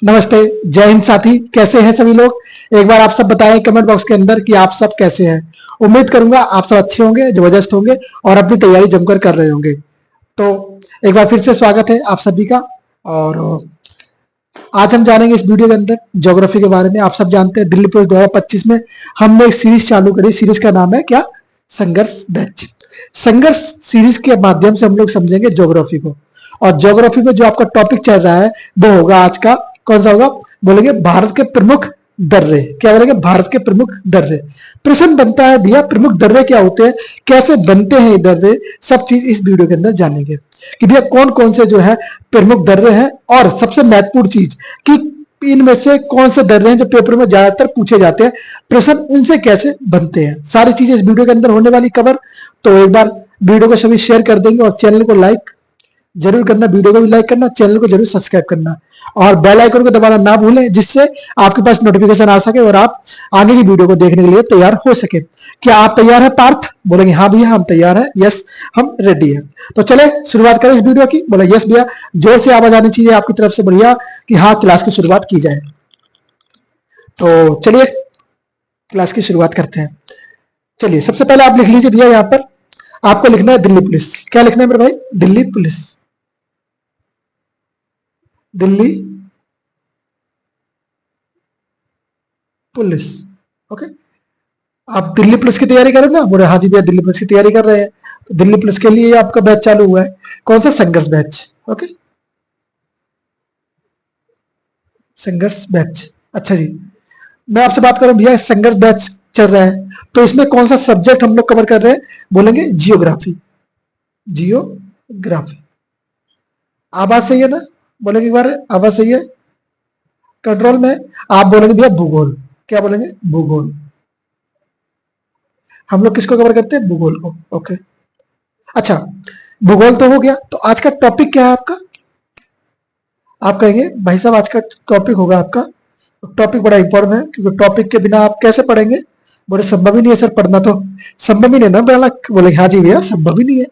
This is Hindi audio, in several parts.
नमस्ते, जय हिंद साथी। कैसे हैं सभी लोग? एक बार आप सब बताएं कमेंट बॉक्स के अंदर कि आप सब कैसे हैं। उम्मीद करूंगा आप सब अच्छे होंगे, जबरदस्त होंगे और अपनी तैयारी जमकर कर रहे होंगे। तो एक बार फिर से स्वागत है आप सभी का। और आज हम जानेंगे इस वीडियो के अंदर ज्योग्राफी के बारे में। आप सब जानते हैं दिल्ली पुलिस 2025 में हमने एक सीरीज चालू करी। सीरीज का नाम है क्या? संघर्ष बैच। संघर्ष सीरीज के माध्यम से हम लोग समझेंगे ज्योग्राफी को। और ज्योग्राफी में जो आपका टॉपिक चल रहा है वो होगा आज का, कौन सा होगा? बोलेंगे भारत के प्रमुख दर्रे। क्या बोलेंगे? भारत के प्रमुख दर्रे। प्रश्न बनता है भैया प्रमुख दर्रे क्या होते हैं, कैसे बनते हैं ये दर्रे, सब चीज इस वीडियो के अंदर जानेंगे कि भैया कौन कौन से जो है प्रमुख दर्रे हैं। और सबसे महत्वपूर्ण चीज कि इनमें से कौन से दर्रे हैं जो पेपर में ज्यादातर पूछे जाते हैं, प्रश्न उनसे कैसे बनते हैं। सारी चीजें इस वीडियो के अंदर होने वाली कवर। तो एक बार वीडियो को सभी शेयर कर देंगे और चैनल को लाइक जरूर करना, वीडियो को भी लाइक करना, चैनल को जरूर सब्सक्राइब करना और बेल आइकन को दबाना ना भूलें, जिससे आपके पास नोटिफिकेशन आ सके और आप आगे की वीडियो को देखने के लिए तैयार हो सके। क्या आप तैयार हैं पार्थ? बोलेंगे हाँ भैया हम तैयार हैं, यस हम रेडी हैं। तो चले शुरुआत करें इस वीडियो की। बोले यस भैया, जोर से आवाज आनी चाहिए आपकी तरफ से, बढ़िया कि हाँ क्लास की शुरुआत की जाए। तो चलिए क्लास की शुरुआत करते हैं। चलिए सबसे पहले आप लिख लीजिए भैया, यहाँ पर आपको लिखना है दिल्ली पुलिस। क्या लिखना है मेरे भाई? Delhi police. Delhi police, okay. आप दिल्ली पुलिस की तैयारी कर रहे हैं ना? बोले हाँ जी भैया दिल्ली पुलिस की तैयारी कर रहे हैं। तो दिल्ली पुलिस के लिए आपका बैच चालू हुआ है। कौन सा? संघर्ष बैच, ओके। संघर्ष बैच, अच्छा जी। मैं आपसे बात करूं भैया, संघर्ष बैच चल रहा है तो इसमें कौन सा सब्जेक्ट हम लोग कवर कर रहे हैं? बोलेंगे जियोग्राफी। जियोग्राफी, आवाज सही है ना? बोलेंगे एक बार, आवाज सही है? कंट्रोल में। आप बोलेंगे भैया भूगोल। क्या बोलेंगे? भूगोल। हम लोग किसको कवर करते हैं? भूगोल को, ओके। अच्छा, भूगोल तो हो गया। तो आज का टॉपिक क्या है आपका? आप कहेंगे भाई साहब आज का टॉपिक होगा आपका, टॉपिक बड़ा इंपॉर्टेंट है क्योंकि टॉपिक के बिना आप कैसे पढ़ेंगे? बोले संभव ही नहीं है सर, पढ़ना तो संभव ही नहीं ना। बोले हाँ जी भैया संभव ही नहीं है।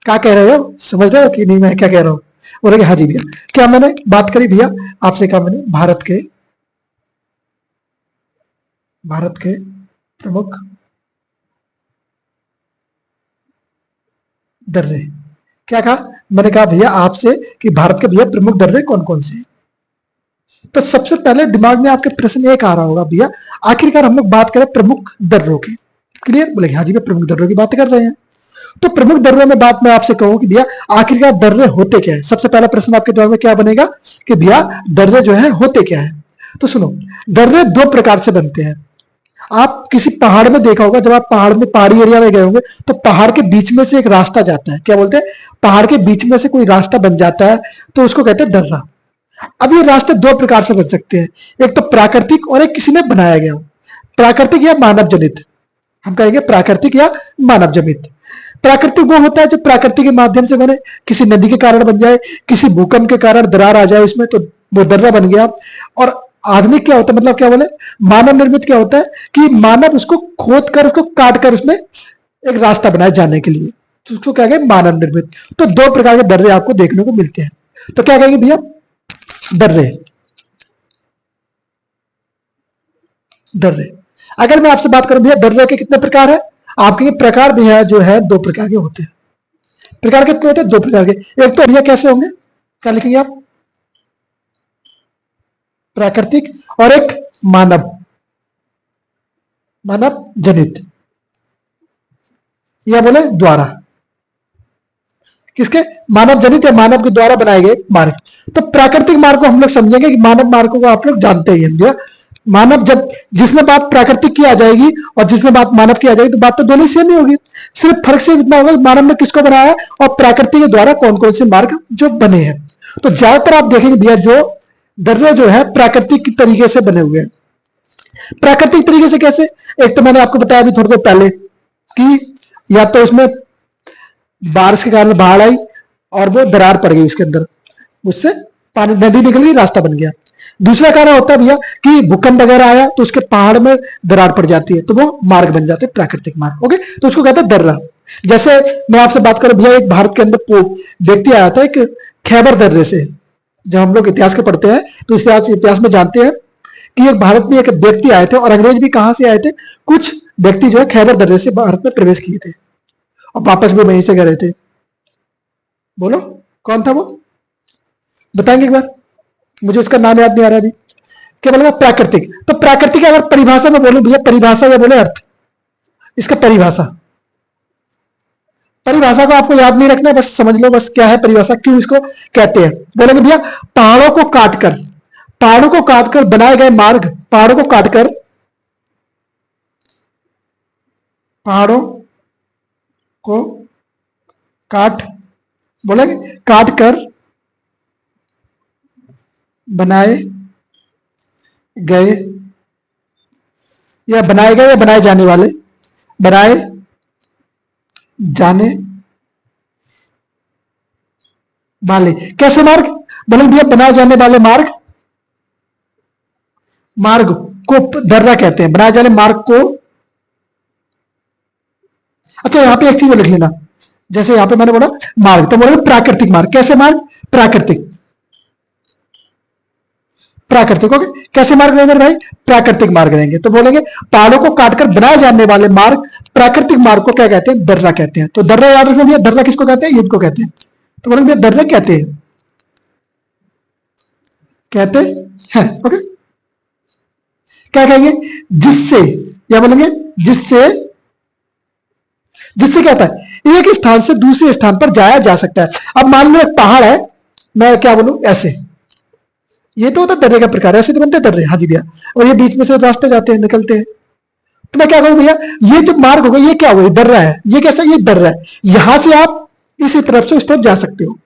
क्या कह रहे हो? समझ रहे हो कि नहीं मैं क्या कह रहा हूँ? बोलेंगे हाँ जी भैया। क्या मैंने बात करी भैया आपसे? कहा मैंने भारत के प्रमुख दर्रे। क्या कहा मैंने? कहा भैया आपसे कि भारत के भैया प्रमुख दर्रे कौन कौन से हैं। तो सबसे पहले दिमाग में आपके प्रश्न एक आ रहा होगा भैया आखिरकार हम लोग बात करें प्रमुख दर्रों की। क्लियर? बोले हाँ जी भैया प्रमुख दर्रों की बात कर रहे हैं। तो प्रमुख दर्रों में बात मैं आपसे कहूं कि भैया आखिरकार दर्रे होते क्या है। सबसे पहला प्रश्न आपके दिमाग में क्या बनेगा कि भैया दर्रे जो है होते क्या है। तो सुनो, दर्रे दो प्रकार से बनते हैं। आप किसी पहाड़ में देखा होगा, जब आप पहाड़ में पहाड़ी एरिया में गए होंगे तो पहाड़ के बीच में से एक रास्ता जाता है। क्या बोलते हैं? पहाड़ के बीच में से कोई रास्ता बन जाता है तो उसको कहते हैं दर्रा। अब ये रास्ते दो प्रकार से बन सकते हैं, एक तो प्राकृतिक और एक किसी ने बनाया गया। प्राकृतिक या मानव जनित, हम कहेंगे प्राकृतिक या मानव जनित। प्राकृतिक वो होता है जो प्रकृति के माध्यम से बने, किसी नदी के कारण बन जाए, किसी भूकंप के कारण दरार आ जाए उसमें तो वो दर्रा बन गया। और आधुनिक क्या होता है, मतलब क्या बोले मानव निर्मित क्या होता है कि मानव उसको खोद कर उसको काट कर उसमें एक रास्ता बनाए जाने के लिए, तो उसको क्या कहेंगे? मानव निर्मित। तो दो प्रकार के दर्रे आपको देखने को मिलते हैं। तो क्या कहेंगे भैया? दर्रे। दर्रे, अगर मैं आपसे बात करूं भैया दर्रे के कितने प्रकार है, आपके प्रकार भी है जो है दो प्रकार के होते हैं। प्रकार कितने होते हैं? दो प्रकार के। एक तो भैया कैसे होंगे, क्या लिखेंगे आप? प्राकृतिक और एक मानव जनित, या बोले द्वारा। किसके? मानव जनित या मानव के द्वारा बनाए गए मार्ग। तो प्राकृतिक मार्ग को हम लोग समझेंगे कि मानव मार्गों को आप लोग जानते ही हैं। मानव जब जिसमें बात प्राकृतिक की आ जाएगी और जिसमें बात मानव की आ जाएगी तो बात तो दोनों सेम ही होगी। सिर्फ फर्क से इतना होगा मानव ने किसको बनाया है और प्रकृति के द्वारा कौन कौन से मार्ग जो बने हैं। तो ज्यादातर आप देखेंगे भैया जो दर्रे जो है प्राकृतिक तरीके से बने हुए हैं। प्राकृतिक तरीके से कैसे? एक तो मैंने आपको बताया अभी थोड़ी देर पहले कि या तो उसमें बारिश के कारण बाढ़ आई और वो दरार पड़ गई उसके अंदर, उससे पानी नदी निकल गई, रास्ता बन गया। दूसरा कारण होता है भैया कि भूकंप वगैरह आया तो उसके पहाड़ में दरार पड़ जाती है तो वो मार्ग बन जाते हैं, प्राकृतिक मार्ग, ओके। तो उसको कहते हैं दर्रा। जैसे मैं आपसे बात करूं भैया, एक भारत के अंदर व्यक्ति आया था एक खैबर दर्रे से, जब हम लोग इतिहास के पढ़ते हैं तो इतिहास में जानते हैं कि एक भारत में एक व्यक्ति आए थे, और अंग्रेज भी कहां से आए थे, कुछ व्यक्ति जो है खैबर दर्रे से भारत में प्रवेश किए थे और वापस भी वहीं से गए थे। बोलो कौन था वो, बताएंगे एक बार, मुझे उसका नाम याद नहीं आ रहा अभी। क्या बोलेगा, प्राकृतिक। तो प्राकृतिक अगर परिभाषा में बोलूं भैया, परिभाषा या बोले अर्थ, इसका परिभाषा, परिभाषा को आपको याद नहीं रखना, बस समझ लो बस क्या है परिभाषा, क्यों इसको कहते हैं। बोलेंगे भैया पहाड़ों को काटकर बनाए गए मार्ग, पहाड़ों को काटकर बोलेंगे काट कर बनाए गए या बनाए जाने वाले, बनाए जाने वाले कैसे मार्ग, बोलेंगे भैया बनाए जाने वाले मार्ग को दर्रा कहते हैं, बनाए जाने मार्ग को। अच्छा यहां पे एक चीज लिख लेना, जैसे यहां पे मैंने बोला मार्ग, तो बोलेंगे प्राकृतिक मार्ग। कैसे मार्ग, प्राकृतिक ओके, कैसे मार्ग रहेंगे भाई, प्राकृतिक मार्ग रहेंगे। तो बोलेंगे पहाड़ों को काटकर बनाए जाने वाले मार्ग, प्राकृतिक मार्ग को क्या कहते हैं, दर्रा कहते हैं। तो दर्रा याद रखना भैया, दर्रा किसको कहते हैं, ईद को कहते हैं। तो बोलेंगे भैया दर्रा कहते हैं ओके। क्या कहेंगे, जिससे, या बोलेंगे जिससे क्या होता है, एक स्थान से दूसरे स्थान पर जाया जा सकता है। अब मान लो एक पहाड़ है, मैं क्या बोलूं ऐसे, ये तो होता है दर्रे का प्रकार, ऐसे तो बनते हैं दर्रे, हाँ जी भैया, और ये बीच में से रास्ते जाते हैं, निकलते हैं। तो मैं क्या कहूं भैया, ये जो मार्ग होगा ये क्या होगा, दर्रा है, ये कैसा, ये दर्रा है, यहां से आप इसी तरफ से उस तरफ जा सकते हो।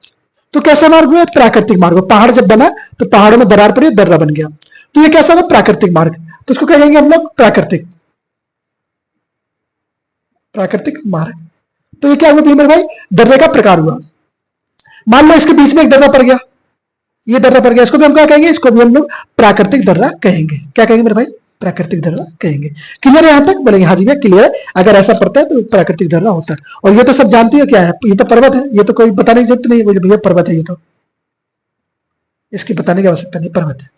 तो कैसा मार्ग हुआ, प्राकृतिक मार्ग। पहाड़ जब बना तो पहाड़ों में दरार पड़ी, दर्रा बन गया, तो ये कैसा हुआ, प्राकृतिक मार्ग। तो इसको कहेंगे हम लोग प्राकृतिक मार्ग। तो ये क्या हुआ मेरे भाई, दर्रे का प्रकार हुआ। मान लो इसके बीच में एक दर्रा पड़ गया, ये दर्रा पड़ गया, इसको भी हम क्या कहेंगे, इसको भी हम लोग प्राकृतिक दर्रा कहेंगे। क्या कहेंगे मेरे भाई, प्राकृतिक दर्रा कहेंगे। क्लियर है यहां तक, बोलेंगे हाँ जी भैया क्लियर है, अगर ऐसा पड़ता है तो प्राकृतिक दर्रा होता है। और ये तो सब जानते हो क्या है, ये तो पर्वत है, ये तो कोई बताने की जरूरत नहीं है भैया, पर्वत है ये तो, इसकी बताने की आवश्यकता नहीं, पर्वत है।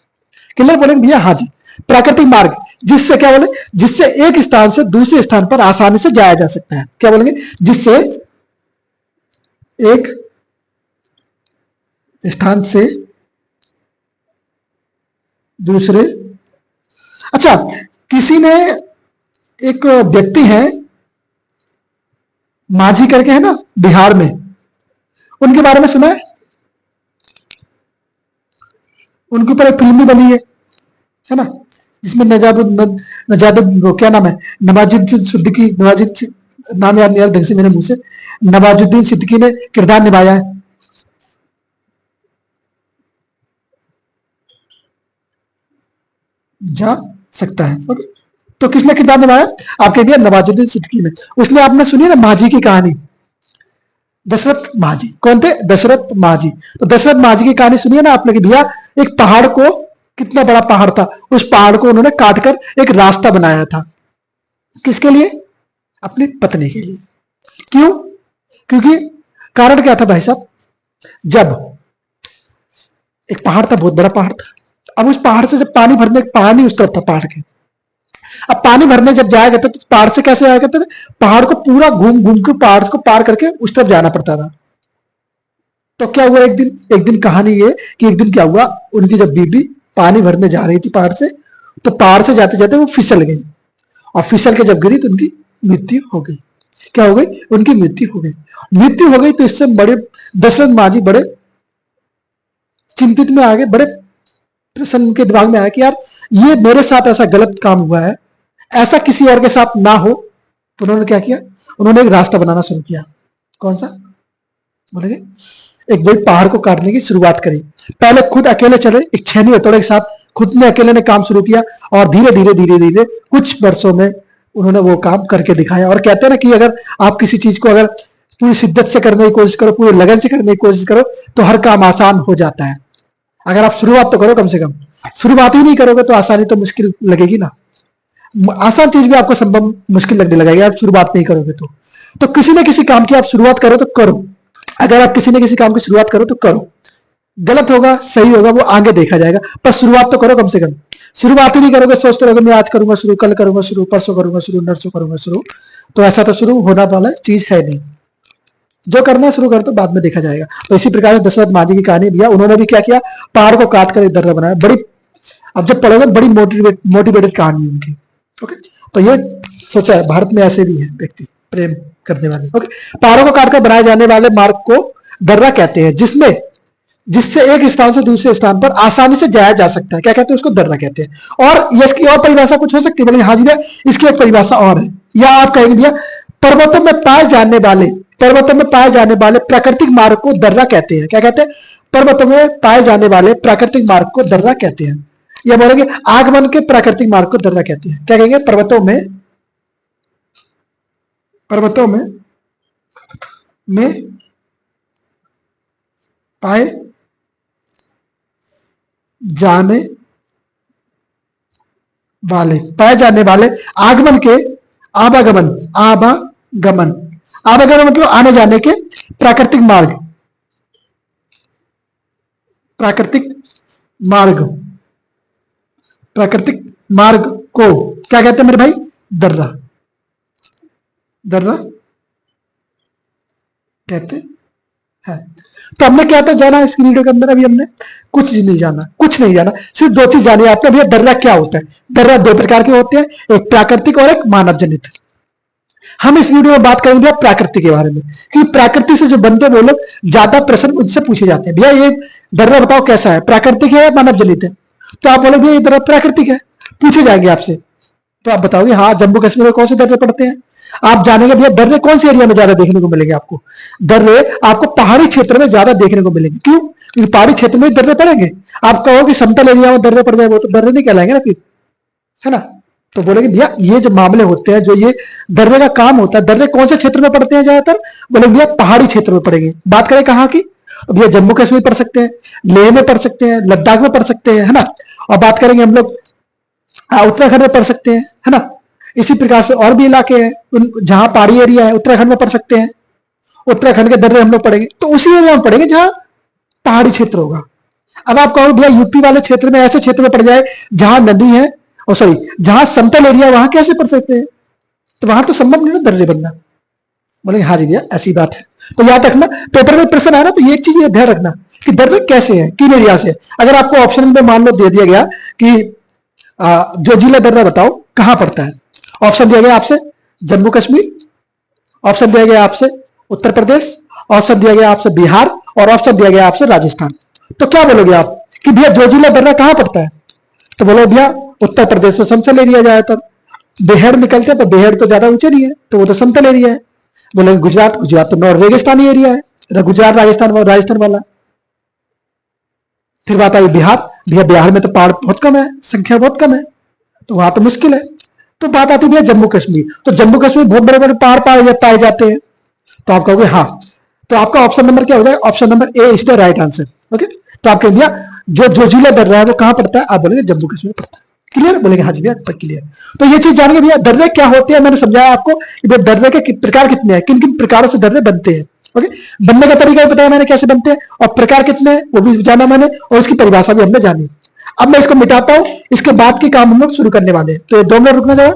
क्लियर, बोलेंगे भैया हाँ जी, प्राकृतिक मार्ग, जिससे क्या बोले, जिससे एक स्थान से दूसरे स्थान पर आसानी से जाया जा सकता है। क्या बोलेंगे, जिससे एक स्थान से दूसरे, अच्छा किसी ने, एक व्यक्ति है माझी करके है ना बिहार में, उनके बारे में सुना है, उनके ऊपर एक फिल्म भी बनी है ना, जिसमें नजादुद्दीन, क्या नाम है, नवाजुद्दीन सिद्दीकी, नाम याद नहीं आ रहा ढंग से मेरे मुंह से, नवाजुद्दीन सिद्दीकी ने किरदार निभाया है। जा सकता है ओके। तो किसने किरदार निभाया, आपके भैया नवाजुद्दीन सिद्दीकी ने। उसने, आपने सुनी ना माझी की कहानी, दशरथ माझी, कौन थे, दशरथ माझी। तो दशरथ माझी की कहानी सुनिए ना आपने कि भैया एक पहाड़ को, कितना बड़ा पहाड़ था, उस पहाड़ को उन्होंने काटकर एक रास्ता बनाया था, किसके लिए, अपनी पत्नी के लिए। क्यों, क्योंकि कारण क्या था भाई साहब, जब एक पहाड़ था, बहुत बड़ा पहाड़ था, अब उस पहाड़ से जब पानी भरने, पानी उस तरफ था पहाड़ के, अब पानी भरने जब जाया करते तो पहाड़ से कैसे आया करते थे, पहाड़ को पूरा घूम घूम के पहाड़ को पार करके उस तरफ जाना पड़ता था। तो क्या हुआ, एक दिन कहानी ये कि एक दिन क्या हुआ, उनकी जब बीबी पानी भरने जा रही थी पहाड़ से, तो पहाड़ से जाते जाते वो फिसल गई, और फिसल के जब गिरी तो उनकी मृत्यु हो गई। क्या हो गई, उनकी मृत्यु हो गई। तो इससे बड़े दशरथ माझी बड़े चिंतित में आ गए, बड़े प्रसन्न के दिमाग में आया कि यार ये मेरे साथ ऐसा गलत काम हुआ है, ऐसा किसी और के साथ ना हो। तो उन्होंने क्या किया, उन्होंने एक रास्ता बनाना शुरू किया। कौन सा, बोलेंगे एक बड़ी पहाड़ को काटने की शुरुआत करी। पहले खुद अकेले चले, एक छेनी हथौड़े के साथ खुद ने अकेले ने काम शुरू किया, और धीरे धीरे कुछ वर्षों में उन्होंने वो काम करके दिखाया। और कहते हैं ना कि अगर आप किसी चीज को अगर पूरी शिद्दत से करने की कोशिश करो, पूरी लगन से करने की कोशिश करो, तो हर काम आसान हो जाता है। अगर आप शुरुआत तो करो, कम से कम शुरुआत ही नहीं करोगे तो आसानी तो मुश्किल लगेगी ना, आसान चीज भी आपको संभव मुश्किल लगने लगेगी आप शुरुआत नहीं करोगे तो किसी न किसी काम की आप शुरुआत करो तो करो, अगर आप किसी न किसी काम की शुरुआत करो तो करो, गलत होगा सही होगा वो आगे देखा जाएगा, पर शुरुआत तो करो कम से कम। शुरुआत ही नहीं करोगे, सोचते रहोगे मैं आज करूंगा शुरू, कल करूंगा शुरू, परसों करूंगा शुरू, नरसों करूंगा शुरू, तो ऐसा तो शुरू होना वाला चीज है नहीं। जो करना है शुरू कर तो बाद में देखा जाएगा। तो इसी प्रकार से दशरथ मांझी की कहानी भैया, उन्होंने भी क्या किया, पहाड़ को काट कर एक दर्रा बनाया। बड़ी, अब जब पढ़ोगे बड़ी मोटिवेटेड कहानी उनकी। ओके, तो ये सोचा है भारत में ऐसे भी है व्यक्ति प्रेम करने वाले। ओके, पहाड़ों को काटकर बनाए जाने वाले मार्ग को दर्रा कहते हैं, जिससे एक स्थान से दूसरे स्थान पर आसानी से जाया जा सकता है। क्या कहते हैं उसको, दर्रा कहते हैं। और ये इसकी और परिभाषा कुछ हो सकती है, बोले हाँ जी भैया इसकी एक परिभाषा और है, या आप कहेंगे भैया पर्वतों में पाए जाने वाले प्राकृतिक मार्ग को दर्रा कहते हैं। क्या कहते हैं, पर्वतों में पाए जाने वाले प्राकृतिक मार्ग को दर्रा कहते हैं। या बोलेंगे आगमन के प्राकृतिक मार्ग को दर्रा कहते हैं। क्या कहेंगे, पर्वतों में पाए जाने वाले आगमन के आवागमन मतलब आने जाने के प्राकृतिक मार्ग को क्या कहते हैं मेरे भाई, दर्रा कहते हैं। तो हमने क्या था जाना इस वीडियो के अंदर, अभी हमने कुछ नहीं जाना, सिर्फ दो चीज जानी है आपने भैया। दर्रा क्या होता है, दर्रा दो प्रकार के होते हैं, एक प्राकृतिक और एक मानव जनित। हम इस वीडियो में बात करेंगे भैया प्राकृतिक के बारे में, क्योंकि प्राकृतिक से जो बनते हैं वो लोग ज्यादा प्रश्न उनसे पूछे जाते हैं। भैया ये दर्रा बताओ कैसा है, प्राकृतिक है या मानव जनित है, तो आप बोलोगे भैया ये दर्रा प्राकृतिक है, पूछे जाएंगे आपसे, तो आप बताओगे हाँ जम्मू कश्मीर में कौन से दर्रे पड़ते हैं। आप जानेंगे भैया दर्रे कौन से एरिया में ज्यादा देखने को मिलेंगे आपको, दर्रे आपको पहाड़ी क्षेत्र में ज्यादा देखने को मिलेंगे। क्यों, क्योंकि पहाड़ी क्षेत्र में दर्रे पड़ेंगे। आप कहोगे समतल एरिया में दर्रे पड़ जाए, वो तो दर्रे नहीं कहलाएंगे ना फिर, है ना। तो बोलेंगे भैया ये जो मामले होते हैं, जो ये दर्रे का काम होता है, दर्रे कौन से क्षेत्र में पड़ते हैं ज्यादातर, बोले भैया पहाड़ी क्षेत्र में पड़ेंगे। बात करें कहाँ की, भैया जम्मू कश्मीर पढ़ सकते हैं, लेह में पढ़ सकते हैं, लद्दाख में पढ़ सकते हैं, है ना। और बात करेंगे हम लोग उत्तराखंड में पढ़ सकते हैं, है ना। इसी प्रकार से और भी इलाके हैं जहां पहाड़ी एरिया है, उत्तराखंड में पढ़ सकते हैं, उत्तराखंड के दर्रे हम लोग पढ़ेंगे, तो उसी एरिया में पढ़ेंगे जहां पहाड़ी क्षेत्र होगा। अब आप कहो भैया यूपी वाले क्षेत्र में, ऐसे क्षेत्र में पड़ जाए जहां नदी है, और सॉरी जहां समतल एरिया, वहां कैसे पढ़ सकते हैं, तो वहां तो संभव नहीं ना दर्रे बनना। बोले हाँ जी भैया ऐसी बात है। तो याद रखना, पेपर में प्रश्न आया ना, तो ये एक चीज ध्यान रखना कि दर्रे कैसे है, किन एरिया से। अगर आपको ऑप्शन में मान लो दे दिया गया कि जोजिला दर्रा बताओ कहां पड़ता है, ऑप्शन दिया गया आपसे जम्मू कश्मीर, ऑप्शन दिया गया आपसे उत्तर प्रदेश, ऑप्शन दिया गया आपसे बिहार, और ऑप्शन दिया गया आपसे राजस्थान। तो क्या बोलोगे आप कि भैया जोजिला दर्रा कहां पड़ता है, तो बोलो भैया उत्तर प्रदेश में समतल एरिया ज्यादातर, बेहड़ निकलते हैं तो बेहड़ तो ज्यादा ऊंचे नहीं है, तो वो तो समतल एरिया है। बोले गुजरात तो नॉर्थ रेगिस्तानी एरिया है, गुजरात राजस्थान वाला। फिर बात आई बिहार में तो पहाड़ बहुत कम है, संख्या बहुत कम है, तो वहां तो मुश्किल है। तो बात आती है जम्मू कश्मीर, तो जम्मू कश्मीर बहुत बड़े बड़े पहाड़ पाए जाते हैं, तो आप कहोगे हाँ। तो आपका ऑप्शन नंबर क्या हो जाएगा, option number A is the right answer. Okay, तो आप कहेंगे जो जोजिला दर्रा है वो कहां पड़ता है, आप बोलेंगे जम्मू कश्मीर पड़ता है। क्लियर, बोलेंगे हाँ जी भैया क्लियर। तो ये चीज जानेंगे भैया दर्रे क्या होते हैं, मैंने समझाया आपको कि दर्रे के प्रकार कितने हैं, किन किन प्रकारों से दर्रे बनते हैं। ओके, बनने का तरीका भी बताया मैंने कैसे बनते हैं, और प्रकार कितने हैं वो भी जाना मैंने, और उसकी परिभाषा भी हमने जानी। अब मैं इसको मिटाता हूं, इसके बाद के काम हम लोग शुरू करने वाले हैं। तो ये 2 मिनट रुकना जरा।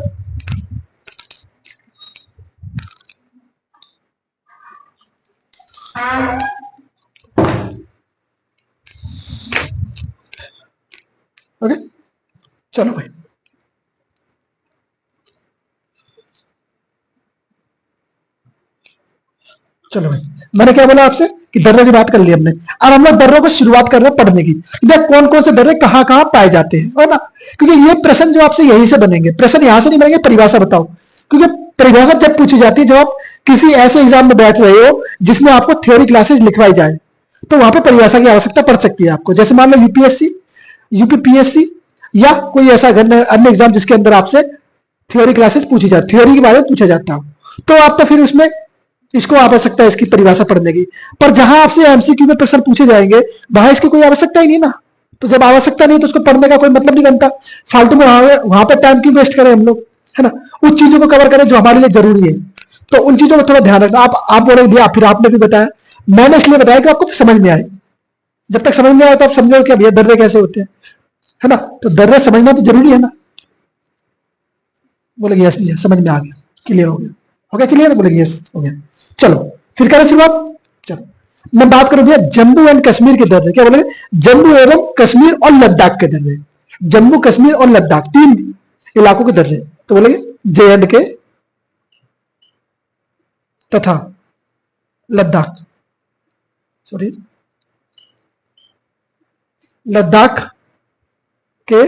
ओके, चलो भाई। चलो भाई, मैंने क्या बोला आपसे कि दर्रों की बात कर ली हमने। अब हम लोग दर्रों को शुरुआत कर रहे हैं पढ़ने की, कौन कौन से दर्रे कहां कहां पाए जाते हैं, और ना, क्योंकि ये प्रश्न जो आपसे यहीं से बनेंगे, प्रश्न यहां से नहीं बनेंगे, परिभाषा बताओ। क्योंकि परिभाषा जब पूछी जाती है, जब आप किसी ऐसे एग्जाम में बैठ रहे हो जिसमें आपको थ्योरी क्लासेस लिखवाई जाए, तो वहां पर परिभाषा की आवश्यकता पड़ सकती है आपको। जैसे मान लो यूपीएससी, यूपीपीएससी, या कोई ऐसा अन्य एग्जाम जिसके अंदर आपसे थ्योरी क्लासेस पूछी जाती, थ्योरी के बारे में पूछा जाता हो, तो आप तो फिर उसमें इसको आवश्यकता है इसकी परिभाषा पढ़ने की। पर जहां आपसे एमसीक्यू में प्रश्न पूछे जाएंगे, वहां इसकी कोई आवश्यकता ही नहीं ना। तो जब आवश्यकता नहीं तो उसको पढ़ने का कोई मतलब नहीं बनता, फालतू में वहां पर टाइम क्यों वेस्ट करें हम लोग, है ना। उस चीजों को कवर करें जो हमारे लिए जरूरी है। तो उन चीजों को थोड़ा ध्यान रखना। आप बोले भैया फिर आपने भी बताया, मैंने इसलिए बताया कि आपको समझ में आए। जब तक समझ नहीं आया तो आप समझो क्या भैया दर्रे कैसे होते हैं, है ना। तो दर्रे समझना तो जरूरी है ना। बोलेंगे यस भैया समझ में आ गया, क्लियर हो गया, हो गया क्लियर, बोलेंगे यस हो गया। चलो फिर करें शुरुआत। चलो मैं बात करूं भैया जम्मू एंड कश्मीर के दर्रे, क्या बोलेंगे, जम्मू एवं कश्मीर और लद्दाख के दर्रे, जम्मू कश्मीर और लद्दाख 3 इलाकों के दर्रे। तो बोलेंगे जे एंड के तथा लद्दाख, सॉरी लद्दाख के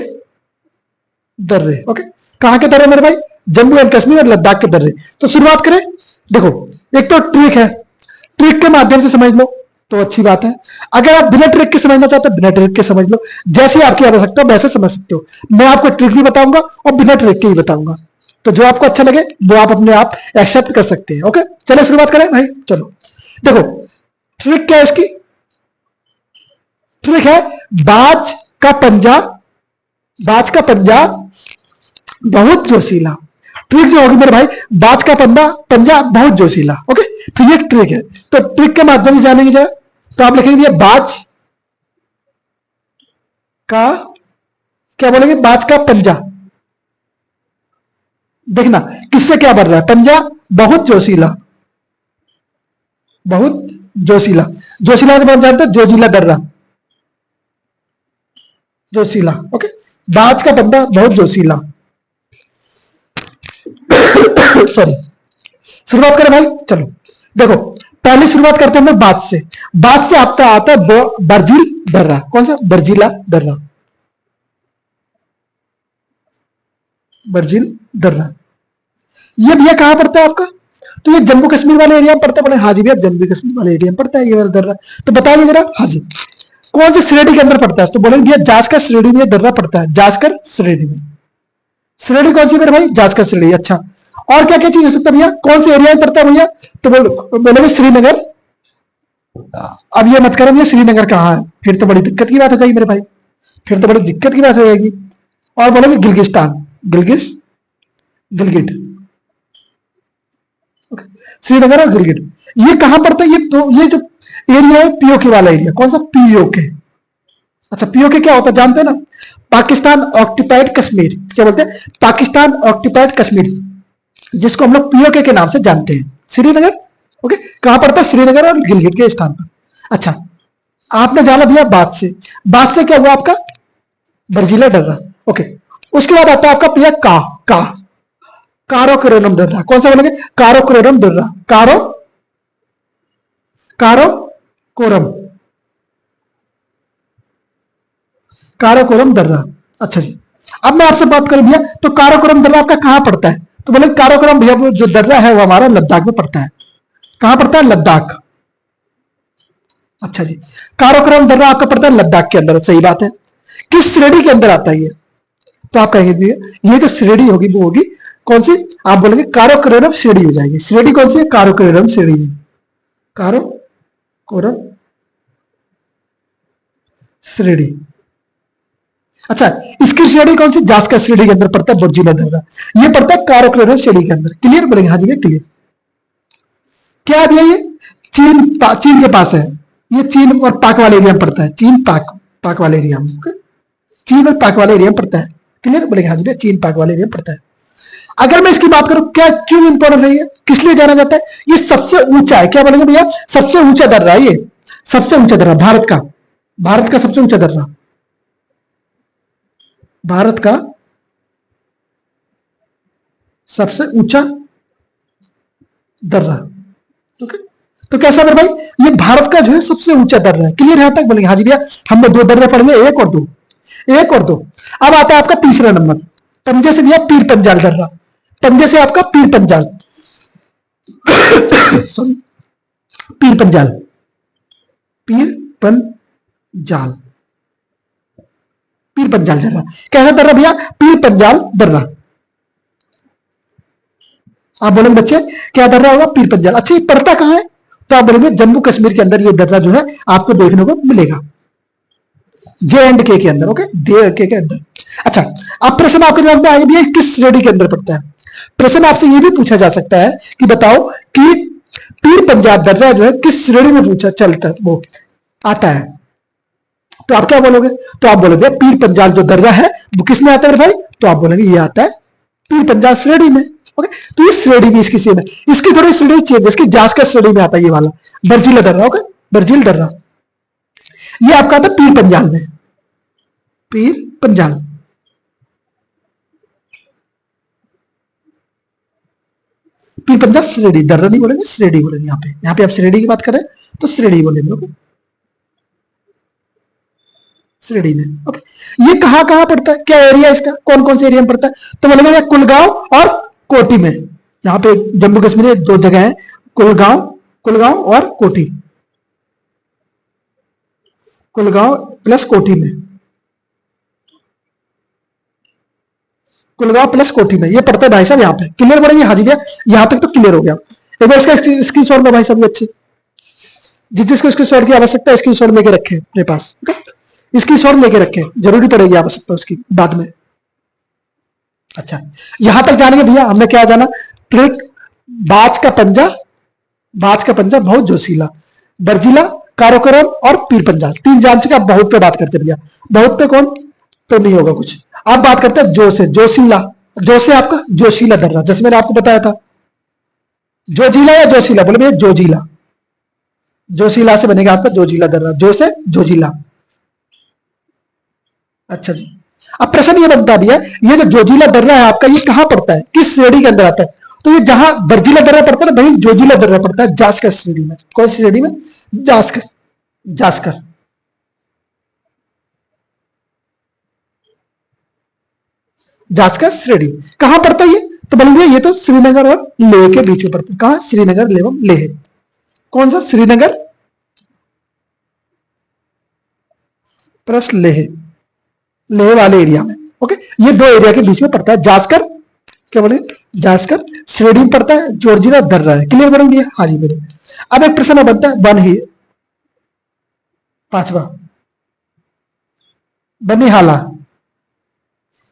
दर्रे। ओके, कहां के दर्रे मेरे भाई, जम्मू एंड कश्मीर और लद्दाख के दर्रे। तो शुरुआत करें। देखो एक तो ट्रिक है, ट्रिक के माध्यम से समझ लो तो अच्छी बात है। अगर आप बिना ट्रिक के समझना चाहते हो बिना ट्रिक के समझ लो, जैसी आपकी आवश्यकता हो वैसे समझ सकते हो। मैं आपको ट्रिक भी बताऊंगा और बिना ट्रिक के ही बताऊंगा, तो जो आपको अच्छा लगे वो आप अपने आप एक्सेप्ट कर सकते हैं। ओके चलो शुरुआत करें भाई। चलो देखो ट्रिक क्या है इसकी, ट्रिक है बाज का पंजा, बाज का पंजा बहुत जोशीला। ट्रिक जो होगी मेरे भाई, बाज का पंजा बहुत जोशीला। ओके तो ये ट्रिक है, तो ट्रिक के माध्यम से जानेंगे जरा। तो आप लिखेंगे बाज का, क्या बोलेंगे, बाज का पंजा। देखना किससे क्या बन रहा है, पंजा बहुत जोशीला, बहुत जोशीला। जोशीला के बाद जानते हैं जोजीला दर्रा, जोशीला। ओके बाज का पंजा बहुत जोशीला। सॉरी, शुरुआत करें भाई। चलो देखो पहले शुरुआत करते हैं हम बाज से। बाज से आपका आता है बर्जील दर्रा। कौन सा, बर्जीला दर्रा, बर्जील दर्रा। ये भैया कहां पड़ता है आपका, तो ये जम्मू कश्मीर वाले एरिया में पड़ता है। बोले हाँ जी भैया जम्मू कश्मीर वाले एरिया में पड़ता है ये वाला दर्रा। तो बताइए जरा, हाँ जी कौन से श्रेणी के अंदर पड़ता है, तो बोलेंगे भैया जासकर श्रेणी में दर्रा पड़ता है, जासकर श्रेणी में। श्रेणी कौन सी मेरे भाई, जासकर श्रेणी। अच्छा और क्या क्या चीज हो सकता है भैया, कौन से एरिया में पड़ता है भैया, तो बोलेंगे श्रीनगर। अब ये मत करो भैया श्रीनगर कहाँ है, फिर तो बड़ी दिक्कत की बात हो जाएगी मेरे भाई, फिर तो बड़ी दिक्कत की बात हो जाएगी। और बोलेंगे गिलगिस्तान, गिलगिट, श्रीनगर और गिलगिट। ये कहां पड़ता है, ये जो एरिया है पीओके वाला एरिया। कौन सा, पीओके। अच्छा पीओके क्या होता है जानते हो ना, पाकिस्तान ऑक्यूपाइड कश्मीर। क्या बोलते हैं, पाकिस्तान ऑक्यूपाइड कश्मीर, जिसको हम लोग पीओके के नाम से जानते हैं। श्रीनगर, ओके कहां पड़ता है, श्रीनगर और गिलगिट के स्थान पर। अच्छा आपने जाना भैया बात से, बात से क्या हुआ आपका, बर्जीला दर्रा। ओके उसके बाद आता है आपका भैया कारोकोरम दर्रा। कौन सा बोलेंगे, कारोकोरम दर्रा, कारोकोरम दर्रा। अच्छा जी अब मैं आपसे बात करूं भैया, तो कारोकोरम दर्रा आपका कहां पड़ता है, तो बोले कारोकोरम भैया जो दर्रा है वो हमारा लद्दाख में पड़ता है। कहां पड़ता है, लद्दाख। अच्छा जी कारोकोरम दर्रा आपका पड़ता है लद्दाख के अंदर, सही बात है। किस श्रेणी के अंदर आता है ये, तो आप कहेंगे ये जो श्रेणी होगी वो होगी कौन सी, आप बोलेंगे कारोकोरम श्रेणी हो जाएगी। श्रेणी कौन सी है, कारोकोरम श्रेणी है, कारोकोरम श्रेणी। अच्छा इसकी श्रेणी कौन सी, जासकर श्रेणी के अंदर पड़ता है बर्जीला दर्रा, ये पड़ता है कारोकोरम श्रेणी के अंदर। क्लियर, बोलेंगे हाँ जी भैया क्लियर। क्या है भैया, ये चीन के पास है, ये चीन और पाक वाले एरिया में पड़ता है, चीन पाक वाले एरिया में, चीन और पाक वाले एरिया में पड़ता है। क्लियर, बोलेंगे हाँ जी भैया चीन पाक वाले एरिया में पड़ता है। अगर मैं इसकी बात करूं क्या क्यों इंपॉर्टेंट है, ये किस लिए जाना जाता है, ये सबसे ऊंचा है। क्या बोलेंगे भैया, सबसे ऊंचा दर्रा है ये, सबसे ऊंचा दर्रा भारत का सबसे ऊंचा दर्रा, भारत का सबसे ऊंचा दर्रा। ओके तो कैसा मेरे भाई, ये भारत का जो है सबसे ऊंचा दर्रा है। क्लियर यहां तक, बोलेंगे हाँ जी भैया हमने 2 दर्रे पढ़ लिए, एक और दो। अब आता है आपका तीसरा नंबर, पंजे से भैया पीर पंजाल दर्रा, पंजे से आपका पीर पंजाल सॉरी पीर पंजाल दर्रा। कैसा दर्रा भैया, पीर पंजाल दर्रा। आप बोलेंगे बच्चे क्या दर्रा होगा, पीर पंजाल। अच्छा ये पड़ता कहां है, तो आप बोलेंगे जम्मू कश्मीर के अंदर ये दर्रा जो है आपको देखने को मिलेगा, JNK के अंदर। ओके JNK के अंदर। अच्छा अब प्रश्न आपके दिमाग में आएगा भैया किस श्रेणी के अंदर पड़ता है। प्रश्न आपसे ये भी पूछा जा सकता है कि बताओ कि पीर पंजाब दर्रा जो है किस श्रेणी में पूछा चलता वो आता है, तो आप क्या बोलोगे? तो आप बोलोगे पीर पंजाल जो दर्रा है वो किस में आता है भाई? तो आप बोलेंगे ये आता है पीर पंजाल श्रेणी में। ओके, तो ये श्रेणी भी इसकी सेम है, इसकी थोड़ी श्रेणी चेंज है, इसकी जासकर श्रेणी में आता है ये वाला बर्जीला दर्रा। ओके, बर्जील दर्रा ये आपका आता है पीर पंजाल में, पीर पंजाल। पीर पंजाल श्रेणी, दर्रा नहीं बोलेंगे, श्रेणी बोलेंगे। यहाँ पे आप श्रेणी की बात करें तो श्रेणी बोलेंगे। ओके, श्रेणी में। ओके, ये कहां कहां पड़ता है, क्या एरिया इसका, कौन कौन से एरिया में पड़ता है? तो बोलेंगे कुलगांव और कोटी में। यहाँ पे जम्मू कश्मीर में दो जगह है, कुलगांव, कुलगांव और कोटी, कुलगांव प्लस कोटी में, कुलगांव प्लस कोठी में ये पड़ता है भाई साहब। यहाँ पे क्लियर पड़ेंगे? हाँ जी भैया, यहां तक तो क्लियर हो गया। एक बार इसका स्क्रीन शॉट में भाई साहब अच्छे, जिसको स्क्रीन शॉट की आवश्यकता है स्क्रीन शॉट लेके रखे अपने पास। स्क्रीन शॉट लेके रखे, जरूरी पड़ेगी आवश्यकता उसकी बाद में। अच्छा, यहां तक जानेंगे भैया हमने क्या जाना? ट्रिक, बाज का पंजा, बाज का पंजा बहुत जोशीला, बर्जीला, कारोकरम और पीर पंजाल, तीन जान चुके। आप बहुत पे बात करते भैया, बहुत पे कौन तो नहीं होगा कुछ। आप बात करते हैं जो से, जोशीला, जो से आपका जोशीला दर्रा, जैसे मैंने आपको बताया था जोजीला या जोशीला, बोले भैया जोजीला, जोशीला से बनेगा आपका जोजीला दर्रा, जो से जोजीला। अच्छा जी, अब प्रश्न ये बनता भैया, ये जो जोजीला दर्रा है आपका ये कहां पड़ता है, किस श्रेणी के अंदर आता है? तो ये जहां बर्जीला दर्रा पड़ता है ना, वही जोजीला दर्रा पड़ता है जास्कर श्रेणी में। कौन सी श्रेणी में? जास्कर, जास्कर। जास्कर श्रेणी कहां पड़ता है ये? तो बोलेंगे ये तो श्रीनगर और लेह के बीच में पड़ता है। कहां? श्रीनगर एवं लेह। कौन सा? श्रीनगर प्लस लेह, लेह वाले एरिया में। ओके, ये दो एरिया के बीच में पड़ता है जास्कर, क्या बोले, जास्कर श्रेणी में पड़ता है, जोर्जिला दर्रा है। क्लियर करेंगे? हाँ जी मेरे। अब एक प्रश्न बनता है वन ही, पांचवा, बनिहाला।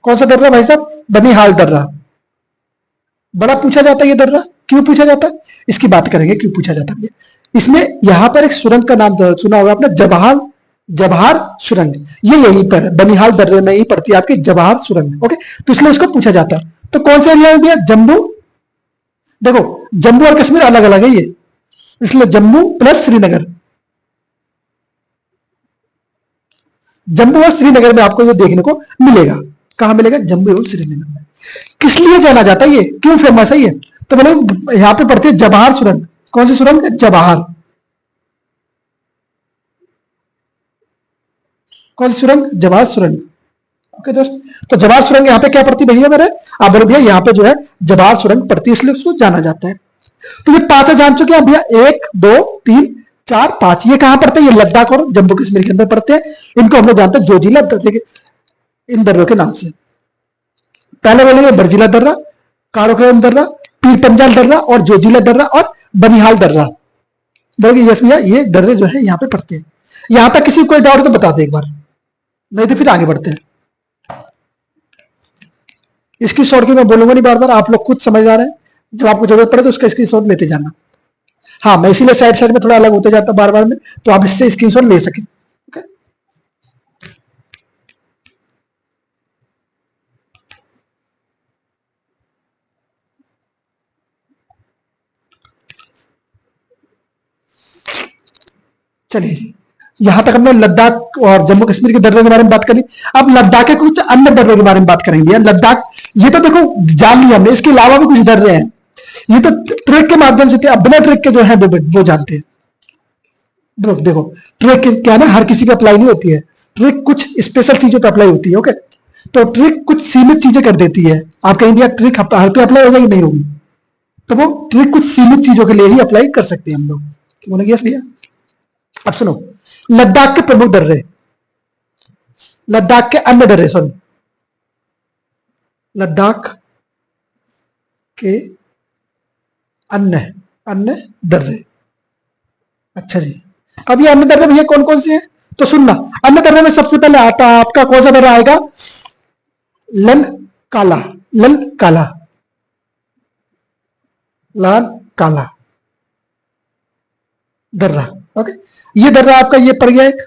कौन सा दर्रा भाई साहब? बनिहाल दर्रा। बड़ा पूछा जाता है ये दर्रा, क्यों पूछा जाता है इसकी बात करेंगे, क्यों पूछा जाता है। इसमें यहां पर एक सुरंग का नाम सुना होगा आपने, जवाहर, जवाहर सुरंग, ये यहीं पर बनिहाल दर्रे में ही पड़ती है आपकी जवाहर सुरंग। ओके, तो इसलिए इसको पूछा जाता है। तो कौन से एरिया में भैया? जम्मू, देखो जम्मू और कश्मीर अलग अलग है ये, इसलिए जम्मू प्लस श्रीनगर, जम्मू और श्रीनगर में आपको ये देखने को मिलेगा। कहां मिलेगा? जम्मू और श्रीनगर में। किस लिए जाना जाता है ये, क्यों फेमस है ये? तो बोले यहां पे पड़ती है जवाहर सुरंग। कौन सी सुरंग? जवाहर। कौन सी सुरंग? जवाहर सुरंग। ओके दोस्त, तो जवाहर सुरंग यहाँ पे क्या पड़ती भैया मेरे? आप बोले भैया यहाँ पे जो है जवाहर सुरंग पड़ती है, इसलिए उसको जाना जाता है। तो ये पांचों जान चुके हैं भैया, 1 2 3 4 5। ये कहां पड़ते हैं? ये लद्दाख और जम्मू कश्मीर के अंदर पड़ते हैं। इनको हम लोग जानते हैं जोजिला दर्रे, इन दर्रों के नाम से। पहले बोलेंगे बर्जीला दर्रा, कारोकरम दर्रा, पीर पंजाल दर्रा और जोजिला दर्रा और बनिहाल दर्रा। बोलेंगे यस भैया ये दर्रे जो है यहाँ पे पड़ते हैं। यहां तक किसी कोई डाउट तो बता दे एक बार, नहीं तो फिर आगे बढ़ते हैं। इसकी शॉर्ट की मैं बोलूंगा नहीं बार बार, आप लोग खुद समझदार हैं, जब आपको जरूरत पड़े तो उसका स्क्रीनशॉट लेते जाना। हाँ, मैं इसीलिए साइड साइड में थोड़ा अलग होते जाता बार बार में, तो आप इससे स्क्रीनशॉट ले सकें। चलिए जी, यहां तक हमने लद्दाख और जम्मू कश्मीर के दर्रे के बारे में बात करी। अब लद्दाख के कुछ अन्य दर्रों के बारे में बात करेंगे। यार लद्दाख ये तो देखो जान लिया हमने, इसके अलावा भी कुछ दर्रे हैं, ये तो ट्रेक के माध्यम से थे। अब बिना ट्रेक के जो है वो जानते हैं। देखो ट्रिक क्या है ना, हर किसी पे अप्लाई नहीं होती है। ट्रिक कुछ स्पेशल चीजों पे अप्लाई होती है। ओके, तो ट्रिक कुछ सीमित चीजें कर देती है। आप कहीं भी ट्रिक हर पे अप्लाई हो जाएगी? नहीं होगी। तो वो ट्रिक कुछ सीमित चीजों के लिए ही अप्लाई कर सकते हैं हम लोग। तो बोलेंगे यस भैया। अब सुनो, लद्दाख के प्रमुख दर्रे, लद्दाख के अन्य दर्रे, सॉरी लद्दाख के अन्य अन्य दर्रे। अच्छा जी, अब ये अन्य दर्रे भैया कौन कौन से हैं? तो सुनना, अन्य दर्रे में सबसे पहले आता है आपका कौन सा दर्रा आएगा? लन काला, लन काला, लाल काला दर्रा। ओके, ये दर्रा आपका ये पड़ गया एक।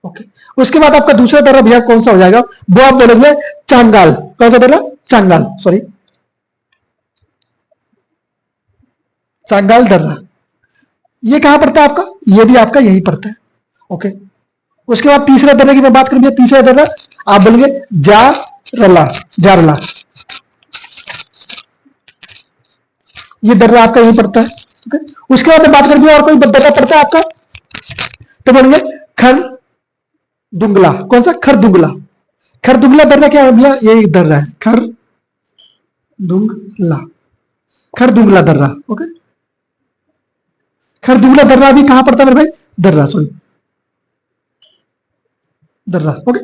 ओके, उसके बाद आपका दूसरा दर्रा भैया कौन सा हो जाएगा, वो आप बोलेंगे चांगाल। कौन सा दर्रा, चांगाल, सॉरी चांगाल दर्रा। ये कहां पड़ता है आपका, ये भी आपका यही पड़ता है। ओके, उसके बाद तीसरे दर्रे की मैं बात करूं, तीसरा दर्रा आप बोलेंगे जारला, जारला। ये दर्रा आपका यही पड़ता है। ओके, उसके बाद बात करेंगे और कोई दर्रा पड़ता है आपका, तो बोलेंगे खरदुंगला। कौन सा, खरदुंगला। खरदुंगला दर्रा क्या है भैया, ये एक दर्रा है, खरदुंगला, खरदुंगला दर्रा। ओके, खरदुंगला दर्रा भी कहां पड़ता है मेरे भाई, दर्रा, सॉरी दर्रा। ओके,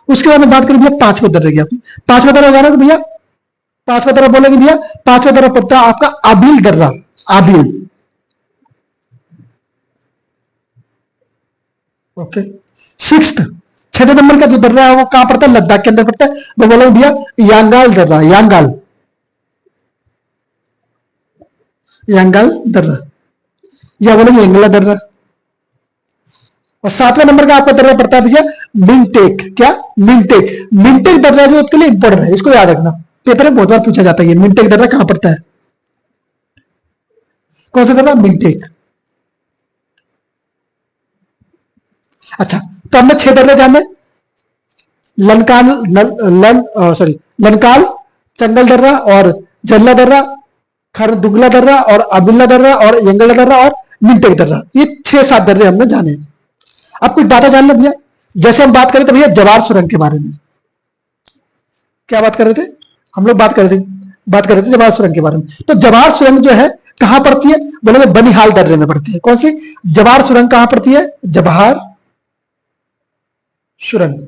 उसके बाद में बात करें भैया पांचवें दर्रे की। आपकी पांचवा दर्रा जा रहा है भैया, पांचवा दर्रा बोलेंगे भैया, पांचवा दर्रा पड़ता है आपका आबिल दर्रा, आबिल। ओके, सिक्स्थ, छठे नंबर का जो दर्रा है वो कहां पड़ता है, लद्दाख के अंदर पड़ता है, वो बोलेंगे भैया यांगाल दर्रा, यांगाल, यांगाल दर्रा, या बोलेंगे एंगला दर्रा। और सातवें नंबर का आपका दर्रा पड़ता है भैया मिंटेक। क्या, मिंटेक। मिंटेक दर्रा जो आपके लिए इंपॉर्टेंट है, इसको याद रखना, पेपर में बहुत बार पूछा जाता है। ये मिंटेक दर्रा कहां पड़ता है, कौन सा दर्रा, मिंटेक। अच्छा, तो हमने 6 दर्रे जाने, लनकाल, सॉरी लनकाल, चंगल दर्रा और जल्ला दर्रा, खरदुंगला दर्रा और अबिल्ला दर्रा और यंगला दर्रा और मिंटेक दर्रा। ये 6-7 दर्रे हमने जाने। अब कुछ बातें जान लो भैया, जैसे हम बात करें तो भैया जवार सुरंग के बारे में। क्या बात कर रहे थे हम लोग, बात कर रहे थे जवार सुरंग के बारे में। तो जवार सुरंग जो है कहां पड़ती है, बोले बनिहाल दर्रे में पड़ती है। कौन सी, जवार सुरंग कहां पड़ती है, जवाहर सुरंग,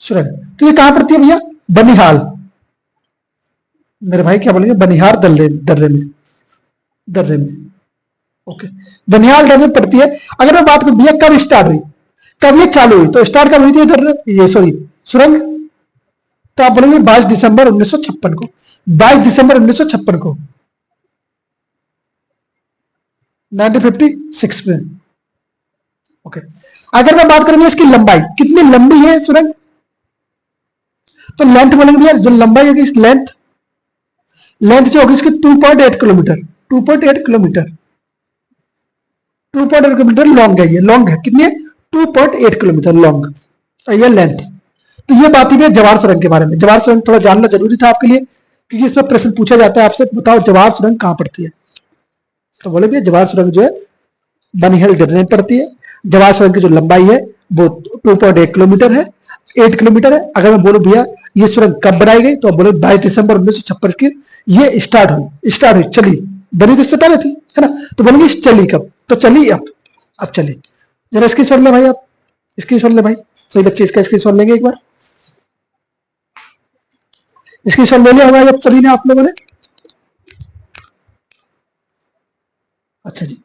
सुरंग। तो ये कहां पड़ती है भैया, बनिहाल, मेरे भाई क्या बोलेंगे, बनिहार दर्रे, दर्रे में, दर्रे में। ओके, बनिहाल दर्रे में पड़ती है। अगर मैं बात करूं भैया कब स्टार्ट हुई, कब ये चालू हुई, तो स्टार्ट कब हुई थी दर्रे, ये सॉरी सुरंग, तो आप बोलेंगे 22 दिसंबर 1956 को, 22 दिसंबर 1956 को, 1956 में। ओके, अगर मैं बात करूंगी इसकी लंबाई, कितनी लंबी है सुरंग, तो लेंथ बोलेंगे भैया, जो लंबाई होगी, लेंथ, लेंथ जो होगी इसकी 2.8 किलोमीटर, 2.8 किलोमीटर, 2.8 किलोमीटर लॉन्ग है, ये लॉन्ग है, कितनी है, 2.8 किलोमीटर लॉन्ग, ये लेंथ। तो ये बात ही है जवार सुरंग के बारे में। जवार सुरंग थोड़ा जानना जरूरी था आपके लिए, क्योंकि इसमें प्रश्न पूछा जाता है आपसे, बताओ जवार सुरंग कहां पड़ती है, तो बोले भैया जवार सुरंग जो है बनिहाल दर्रे में पड़ती है। जवार सुरंग की जो लंबाई है वो 2.8 किलोमीटर है, 8 किलोमीटर है। अगर मैं बोलूं भैया ये सुरंग कब बनाई गई, तो बोले 22 दिसंबर 1956 की ये स्टार्ट हुई, चली, बनी तो इससे पहले थी, है ना, तो बोलेंगे चली कब, तो चली अब चली। जरा स्क्रीनशॉट ले भाई, आप स्क्रीनशॉट ले भाई, सही बच्चे इसका स्क्रीनशॉट लेंगे एक बार, स्क्रीनशॉट ले लिया होगा जब सभी ने, आप लोगों ने। अच्छा जी,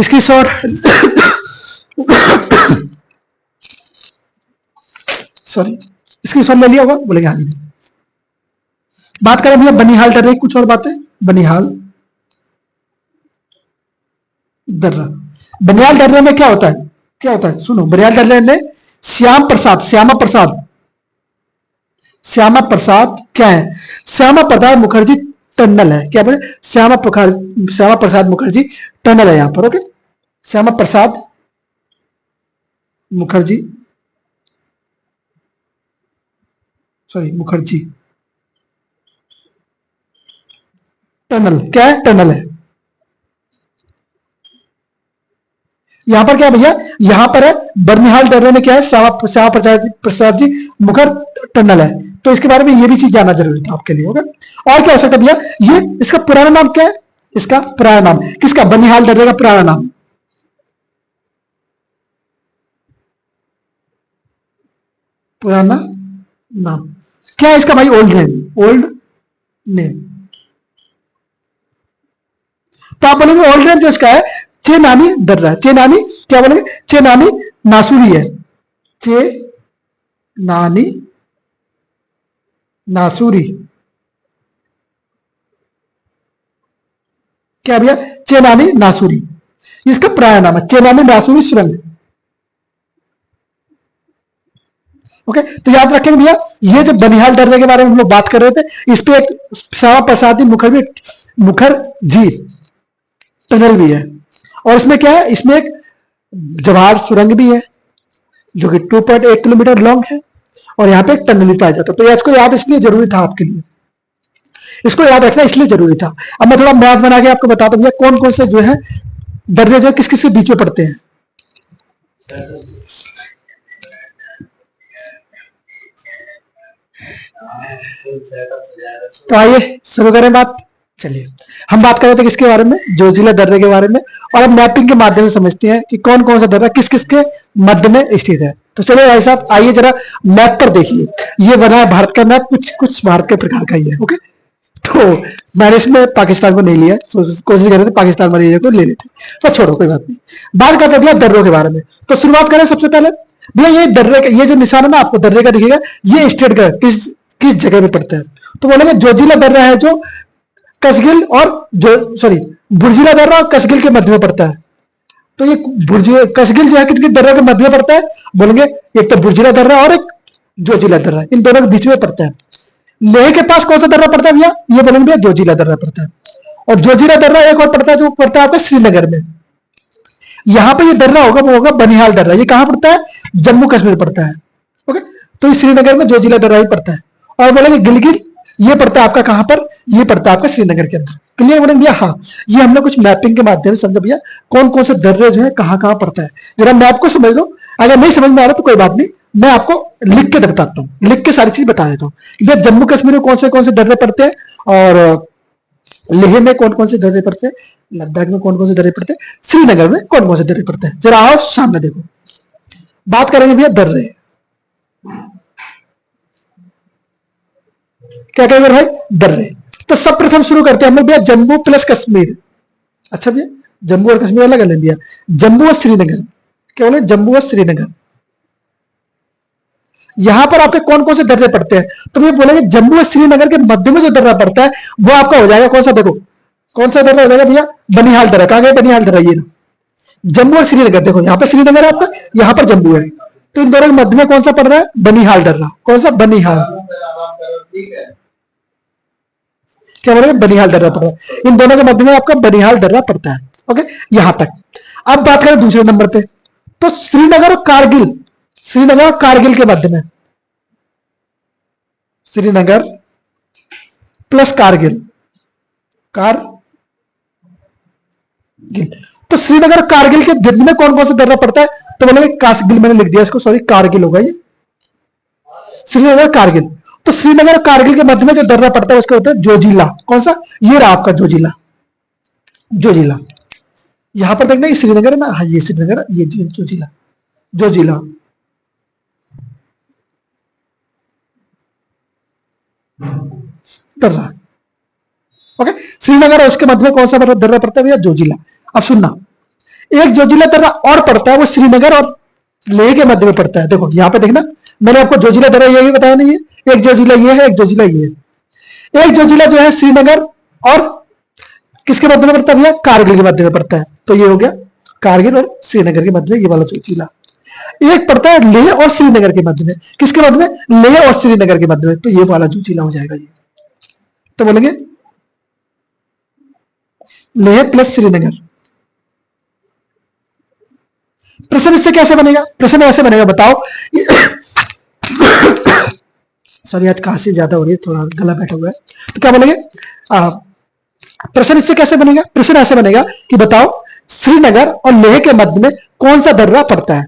स्क्रीनशॉट सॉरी, स्क्रीनशॉट ले लिया होगा, बोलेंगे हाँ जी। बात करें भैया बनिहाल दर्रे, कुछ और बातें, बनिहाल दर्रा। बनिहाल दर्रे में क्या होता है, क्या होता है, सुनो, बनिहाल दर्रे में श्यामा प्रसाद क्या है, श्यामा प्रसाद मुखर्जी टनल है। क्या बोले, श्यामा प्रसाद मुखर्जी टनल है यहां पर। Okay, Shyama Prasad Mukherjee, sorry Mukherjee tunnel, क्या है, टनल है। यहां पर क्या है भैया, यहां पर है बनिहाल दर्रे में क्या है, श्यामा प्रसाद जी मुखर टनल है। तो इसके बारे में ये भी चीज जानना जरूरी था आपके लिए। होगा, और क्या हो सकता है भैया, ये इसका पुराना नाम क्या है, इसका पुराना नाम किसका, बनिहाल दर्रे का पुराना नाम, पुराना नाम क्या है इसका भाई, ओल्ड नेम, ओल्ड नेम। तो आप बोलेंगे ओल्ड नेम जो इसका है चेनानी दर्रा, चेनानी, क्या बोलेंगे, चेनानी नासूरी है, चेनानी नासूरी, क्या भैया, चेनानी नासूरी। इसका पुराना नाम है चेनानी मासूरी सुरंग। ओके, तो याद रखेंगे भैया, ये जो बनिहाल दर्रे के बारे में हम लोग बात कर रहे थे, इस पे एक श्यामा प्रसाद मुखर्जी टनल भी है, और इसमें क्या है, इसमें एक जवाहर सुरंग भी है जो कि 2.8 किलोमीटर लॉन्ग है, और यहाँ पे एक टनल भी पाया जाता है। तो इसको याद इसलिए जरूरी था आपके लिए, इसको याद रखना इसलिए जरूरी था। अब मैं थोड़ा मैथ बना के आपको बताता हूँ कौन कौन से जो है दर्रे जो किस किस के बीच में पड़ते हैं। तो आइए शुरू करें बात। चलिए, हम बात कर रहे थे किसके बारे में, जोजिला दर्रे के बारे में, और अब मैपिंग के माध्यम से समझते हैं कि कौन कौन सा दर्रा किस किस के मध्य में स्थित है। तो चलिए भाई साहब, आइए जरा मैप पर देखिए, ये बना है भारत का मैप, कुछ कुछ भारत के प्रकार का ही है। ओके, तो मैंने इसमें पाकिस्तान को नहीं लिया, कोशिश कर रहे थे पाकिस्तान वाले को ले लेते, तो छोड़ो कोई बात नहीं। बात करते हैं भैया दर्रों के बारे में। तो शुरुआत करें सबसे पहले भैया, ये दर्रे का ये जो निशान है ना आपको दर्रे का दिखेगा, ये स्टेट का किस किस जगह में पड़ता है। तो बोलेंगे जोजिला दर्रा है जो कसगिल और बुर्जिला दर्रा और कसगिल के मध्य में पड़ता है। तो ये कसगिल जो है किस दर्रा के मध्य में पड़ता है, बोलेंगे एक तो बुर्जिला दर्रा और एक जोजिला दर्रा, इन दोनों के बीच में पड़ता है। लेह के पास कौन सा दर्रा पड़ता है भैया, ये बोलेंगे भैया जोजिला दर्रा पड़ता है। और जोजिला दर्रा एक और पड़ता है जो पड़ता है आपके श्रीनगर में। यहां पे ये दर्रा होगा वो होगा बनिहाल दर्रा, ये कहां पड़ता है, जम्मू कश्मीर पड़ता है। ओके, तो ये श्रीनगर में जोजिला दर्रा ही पड़ता है। और बोलेंगे गिलगित, ये पड़ता है आपका कहां पर, ये पड़ता है आपका श्रीनगर के अंदर। क्लियर बोलेंगे भैया, हाँ, ये हमने कुछ मैपिंग के माध्यम से समझा भैया कौन कौन से दर्रे जो है कहां कहां पड़ता है। जरा मैप को समझ लो, अगर नहीं समझ में आ रहा तो कोई बात नहीं, मैं आपको लिख के बताता हूँ, लिख के सारी चीज बता देता हूँ। भैया जम्मू कश्मीर में कौन से दर्रे पड़ते हैं, और लेह में कौन कौन से दर्रे पड़ते हैं, लद्दाख में कौन कौन से दर्रे पड़ते हैं, श्रीनगर में कौन कौन से दर्रे पड़ते हैं, जरा आओ सामने देखो। बात करेंगे भैया दर्रे, क्या कहेंगे भाई, दर्रे। तो सब प्रथम शुरू करते हैं हम लोग भैया जम्मू प्लस कश्मीर। अच्छा भैया, जम्मू और कश्मीर अलग अलग भैया, जम्मू और श्रीनगर, क्या बोले, जम्मू और श्रीनगर। यहां पर आपके कौन कौन से दर्रे पड़ते हैं, तो ये बोलेंगे जम्मू और श्रीनगर के मध्य में जो दर्रा पड़ता है वो आपका हो जाएगा कौन सा, देखो कौन सा दर्रा हो जाएगा भैया, बनिहाल दर्रा। कहां गया बनिहाल दर्रा, ये जम्मू और श्रीनगर, देखो यहाँ पे श्रीनगर है आपका, यहाँ पर जम्मू है, तो इन दोनों के मध्य में कौन सा पड़ रहा है, बनिहाल दर्रा। कौन सा, बनिहाल, क्या बोलेंगे, बनिहाल दर्रा पड़ रहा है, इन दोनों के मध्य में आपका बनिहाल दर्रा पड़ता है। ओके, यहां तक। अब बात करें दूसरे नंबर पे, तो श्रीनगर और कारगिल, श्रीनगर और कारगिल के मध्य में, श्रीनगर प्लस कारगिल, तो श्रीनगर कारगिल के मध्य में कौन कौन सा दर्रा पड़ता है, तो बोलेंगे कारगिल, मैंने लिख दिया इसको, सॉरी कारगिल होगा ये, श्रीनगर कारगिल। तो श्रीनगर और कारगिल के मध्य में जो दर्रा पड़ता है उसका होता है जोजिला। कौन सा, ये रहा आपका जोजिला, जोजिला। यहां पर देखना ये श्रीनगर है ना, हाँ ये श्रीनगर, ये जोजिला, जोजिला। दर्रा, ओके, श्रीनगर और उसके मध्य में कौन सा दर्रा पड़ता है भैया, जोजिला। अब सुनना, एक जोजिला दर्रा और पड़ता है, वो श्रीनगर और लेह के मध्य में पड़ता है। देखो यहां पे देखना, मैंने आपको जोजिला दर्रा यही बताया नहीं है, एक जोजिला ये है, एक जोजिला ये है। एक जोजिला जो है श्रीनगर और किसके मध्य में पड़ता है भैया, कारगिल के मध्य में पड़ता है, तो ये हो गया कारगिल और श्रीनगर के मध्य में ये वाला जोजिला। एक पड़ता है लेह और श्रीनगर के मध्य में, किसके मध्य में, लेह और श्रीनगर के मध्य में, तो ये वाला जोजिला हो जाएगा ये। तो बोलेंगे लेह प्लस श्रीनगर। प्रश्न इससे कैसे बनेगा, प्रश्न ऐसे बनेगा, बताओ सॉरी आज खांसी ज्यादा हो रही है, थोड़ा गला बैठा हुआ है, तो क्या बोलेंगे, प्रश्न इससे कैसे बनेगा, प्रश्न ऐसे बनेगा कि बताओ श्रीनगर और लेह के मध्य में कौन सा दर्रा पड़ता है।